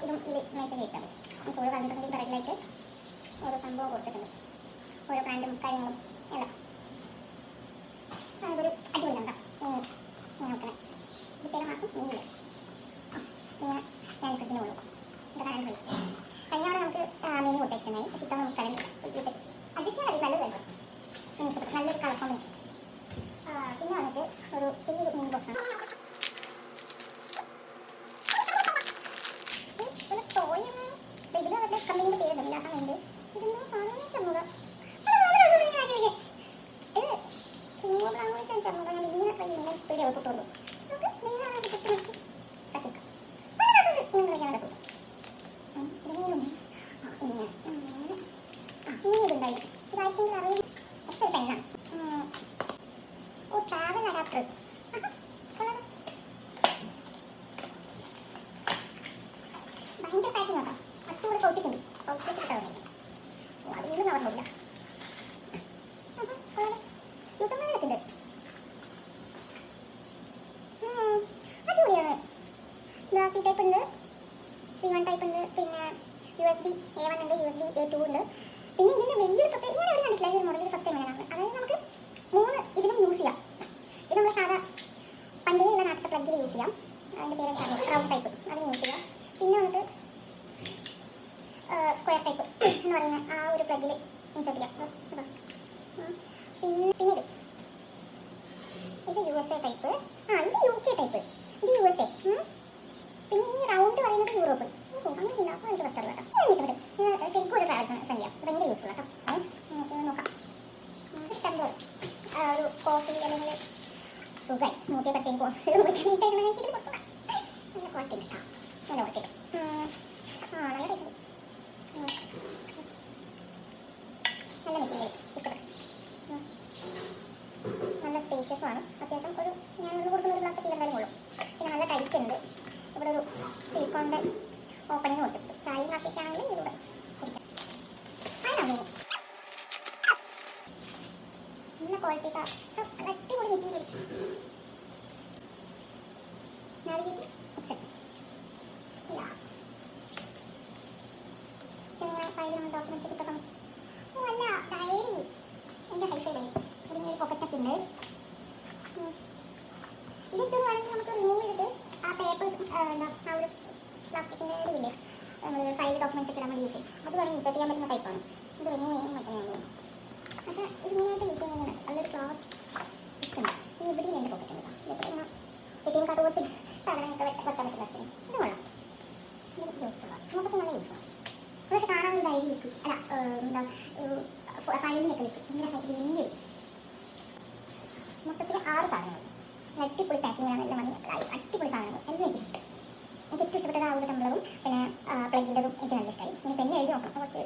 ഇതും ഇതിൽ മേടിച്ച് കയറ്റാണ്. സോള് കളഞ്ഞിട്ടുണ്ടെങ്കിൽ പിറകിലായിട്ട് ഓരോ സംഭവം കൊടുത്തിട്ടുണ്ട്, ഓരോ ബ്രാൻഡും കാര്യങ്ങളും എല്ലാം. അതൊരു അടിപൊളിയാണ് കേട്ടോ. ഞാൻ നോക്കണേ ഇതിൻ്റെ മാസം മീനില്ല. പിന്നെ ഞാൻ ഫ്രിഡ്ജിന് പോകും, ഇവിടെ കറണ്ട് ഇല്ല. കഴിഞ്ഞ അവിടെ നമുക്ക് മീൻ കൊടുത്തിട്ടുണ്ടായി, പക്ഷേ ഇപ്പം നമുക്ക് കറണ്ട് വീട്ടിൽ അഡ്ജസ്റ്റ് ചെയ്യാൻ നല്ലൊരു കഴിക്കും. എനിക്ക് ഇഷ്ടപ്പെട്ടു, നല്ലൊരു കളർ കോമ്പിനേഷൻ. പിന്നെ വന്നിട്ട് ഒരു ചെറിയൊരു മീൻ ബോക്സാണ്. ഒരു ടോയാണ്, ഇതിൽ അവരുടെ കമ്പനീൻ്റെ പേരുണ്ട് ഇല്ലാത്ത വേണ്ടി. ഇതൊന്നും സാധനം തന്നൂട, ഇത് സിംഗോളാണെന്ന് വെച്ചാൽ തന്നൂട. ഞാൻ ഇങ്ങനെ ട്രൈ ചെയ്യുന്നത് പേടിയാവും കിട്ടുള്ളൂ. നമുക്ക് നിങ്ങളാണ് കിട്ടുന്നത് തട്ടിക്കാം. ഇങ്ങനെ കളിക്കാൻ നല്ല കൂട്ടും. ഇങ്ങനെയുണ്ട് ഇങ്ങനെ ഇതുണ്ടായി. ഇതായിട്ടെങ്കിൽ അറിയാം. എക്സ്ട്രാ പെണ്ണാണ്. ഓ ട്രാവൽ അഡാപ്റ്റർ. ഭയങ്കര പാക്കിംഗ് ആട്ടോ. അടിപൊളി പൗച്ചിട്ടുണ്ട്. പൗച്ചിട്ട് കിട്ടാവുന്നില്ല. ഓ അത് വീണ്ടും കവർ പോകില്ല. യൂസർമാരൊക്കെ ഉണ്ട്. അടിപൊളിയാണ്. സി ടൈപ്പ് ഉണ്ട്, C1 ടൈപ്പ് ഉണ്ട്, പിന്നെ USB A1 ഉണ്ട്, USB A2 ഉണ്ട്. പിന്നെ ഇതിൻ്റെ വലിയൊരു പ്രത്യേകത ഞാൻ എവിടെ കണ്ടിട്ടില്ല. ഈ ഒരു മോഡൽ ഫസ്റ്റ് ടൈം ഞാനാണ്. അതായത് നമുക്ക് 3 ഇതിലും യൂസ് ചെയ്യാം. ഇത് നമ്മൾ സാധാ പണ്ടേ ഉള്ള നാട്ടത്തെ പ്ലഗിൽ യൂസ് ചെയ്യാം. അതിൻ്റെ പേര് എന്താണ്, റൗണ്ട് ടൈപ്പ്, അതിന് യൂസ് ചെയ്യാം. പിന്നെ വന്നിട്ട് സ്ക്വയർ ടൈപ്പ് എന്ന് പറയുന്ന ആ ഒരു പ്ലഗിൽ ഇൻസെർട്ട് ചെയ്യാം. പിന്നെ ഇത് USA ടൈപ്പ്, ഇത് UK ടൈപ്പ്, ഇത് USA. പിന്നെ ഈ റൗണ്ട് പറയുന്നത് യൂറോപ്പ്. അങ്ങനെ ഇല്ല, അപ്പോൾ എനിക്ക് ഫസ്റ്റ് അറിയാം കേട്ടോ. ഇഷ്ടപ്പെട്ടു. ശരിക്കും ഒരു ട്രാവൽ ഫ്രണ്ട്ലിയാണ്, ഭയങ്കര യൂസ്ഫുൾ കേട്ടോ. നമുക്ക് നോക്കാം. ഒരു കോഫി അല്ലെങ്കിൽ സുഖമായി സ്മൂത്തി പഠിച്ചതിന് പോകും. നല്ല ക്വാളിറ്റി ഉണ്ട് കേട്ടോ, നല്ല ക്വാളിറ്റി ഉണ്ട്. നല്ല ടേസ്റ്റ്, നല്ല മെറ്റീരിയൽ ഇഷ്ടപ്പെട്ടു. നല്ല സ്പേഷ്യസും ആണ്. അത്യാവശ്യം ഒരു ഞാൻ ഒന്ന് കൊടുക്കുന്ന ഒരു ഗ്ലാസ് ടീ എന്തായാലും ഉള്ളൂ. പിന്നെ നല്ല ടൈറ്റ് ഉണ്ട്. ഇവിടെ ഒരു സിലിക്കോണിൻ്റെ ഓപ്പണിങ് കൊടുത്തിട്ടുണ്ട്. ചായ കാപ്പിയൊക്കെ ആണെങ്കിൽ ഇതിലൂടെ കുടിക്കാം. അതിനാണ് നല്ല ക്വാളിറ്റി, നല്ല അടിപൊളി മെറ്റീരിയൽ. നാവിഗേറ്റ് എക്സെപ്റ്റ് ഫയൽ നമ്മൾ ഡോക്യുമെൻറ്റ്സ് കിട്ടണം. ഓ അല്ല, ഡയറി. എൻ്റെ ഹൈഫൈ ഇതിൻ്റെ ഒരു പോക്കറ്റൊക്കെ ഉണ്ട്. ഇതൊക്കെ വേണമെങ്കിൽ നമുക്ക് റിമൂവ് ചെയ്തിട്ട് ആ പേപ്പേഴ്സ് എന്താ ആ ഒരു പ്ലാസ്റ്റിക്കിൻ്റെ ഇതില്ലേ നമ്മൾ ഫയൽ ഡോക്യുമെൻറ്റ്സ് ഒക്കെ നമ്മൾ യൂസ് ചെയ്യും. അത് വേണമെങ്കിൽ ഇൻസെർട്ട് ചെയ്യാൻ പറ്റുന്ന ടൈപ്പാണ്. ഇത് റിമൂവ് ചെയ്യാൻ പറ്റുന്ന ഞാൻ തോന്നുന്നു. പക്ഷേ ഇത് മെയിനായിട്ട് യൂസ് ചെയ്യുന്നതാണ് നല്ലൊരു ക്ലാസ് ഉണ്ട്. ഇനി ഇവിടെ എൻ്റെ പോക്കറ്റ് ഉണ്ട് കേട്ടോ. ഇതിപ്പോൾ ഇങ്ങനെ ATM കാർഡ് പോലത്തെ സാധനങ്ങളൊക്കെ വെക്കാൻ പറ്റുന്ന സ്ഥലം. ഇത് കൊള്ളാം, ഇത് യൂസ്ഫുള്ളാണ്, മൊത്തത്തിൽ നല്ല യൂസ്ഫുള്ളാണ്. പക്ഷേ കാണാൻ ഡയറി വെക്കും, അല്ല എന്താ ഫയലിനൊക്കെ വെക്കും. ഇങ്ങനെ വലിയ മൊത്തത്തിൽ 6 സാധനങ്ങൾ. അടിപൊളി പാക്കിങ്ങാണ്, എല്ലാം വന്ന് അടിപൊളി സാധനങ്ങൾ. എല്ലാം എനിക്ക് ഇഷ്ടം. എനിക്ക് ഏറ്റവും ഇഷ്ടപ്പെട്ടത് ആ ഒരു ടംബ്ലറും പിന്നെ പ്ലഗിൻ്റെതും എനിക്ക് നല്ല ഇഷ്ടമായി. ഇനി പെണ്ണ് എഴുതി നോക്കണം, കുറച്ച്